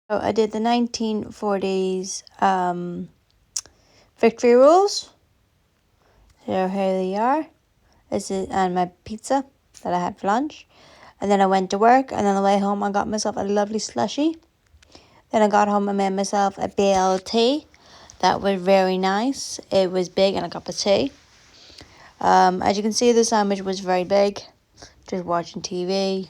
So I did the 1940s victory rolls. So here they are. This is and my pizza that I had for lunch. And then I went to work, and on the way home I got myself a lovely slushie. Then I got home and made myself a BLT. That was very nice. It was big and a cup of tea. As you can see, the sandwich was very big. Just watching TV.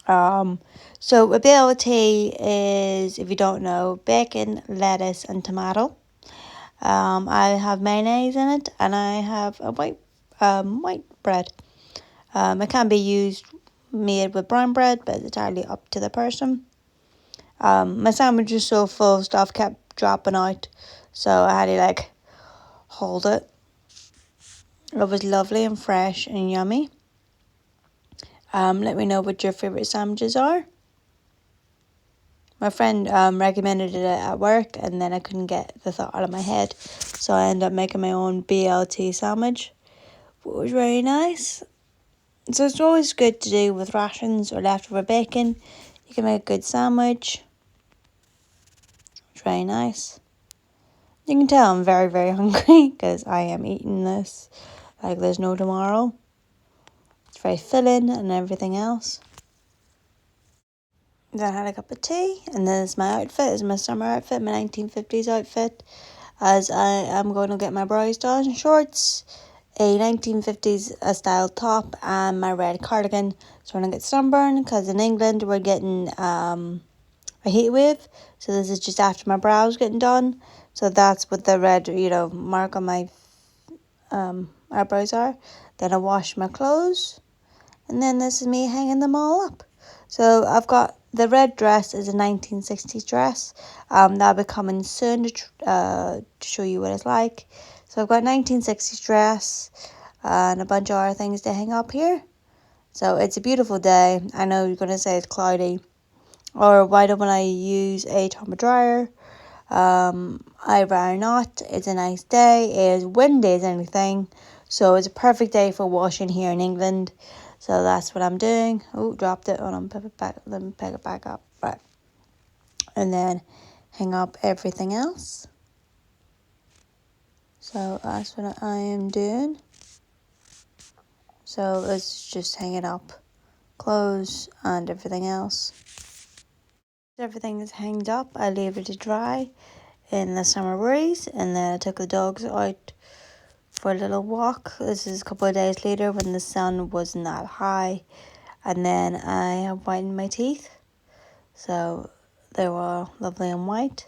So a BLT is, if you don't know, bacon, lettuce, and tomato. I have mayonnaise in it, and I have a white bread. It can be made with brown bread, but it's entirely up to the person. My sandwich was so full of stuff, kept dropping out, so I had to hold it. It was lovely and fresh and yummy. Let me know what your favourite sandwiches are. My friend recommended it at work, and then I couldn't get the thought out of my head, so I ended up making my own BLT sandwich, which was very nice. So it's always good to do with rations or leftover bacon. You can make a good sandwich. It's very nice. You can tell I'm very, very hungry because I am eating this like there's no tomorrow. It's very filling and everything else. Then I had a cup of tea, and then it's my outfit. It's my summer outfit, my 1950s outfit, as I am going to get my brows done. Shorts, a 1950s style top, and my red cardigan. So when I get sunburn, because in England we're getting a heat wave. So this is just after my brows getting done. So that's what the red, mark on my eyebrows are. Then I wash my clothes, and then this is me hanging them all up. So I've got the red dress is a 1960s dress. That'll be coming soon to show you what it's like. So I've got 1960s dress and a bunch of other things to hang up here. So it's a beautiful day. I know you're going to say it's cloudy. Or why don't I use a tumble dryer? I'd rather not. It's a nice day. It is windy as anything. So it's a perfect day for washing here in England. So that's what I'm doing. Oh, dropped it. Hold on, let me pick it back up. Right. And then hang up everything else. So that's what I am doing. So let's just hang it up. Clothes and everything else. Everything is hanged up. I leave it to dry in the summer breeze. And then I took the dogs out for a little walk. This is a couple of days later when the sun wasn't that high. And then I have whitened my teeth. So they were lovely and white.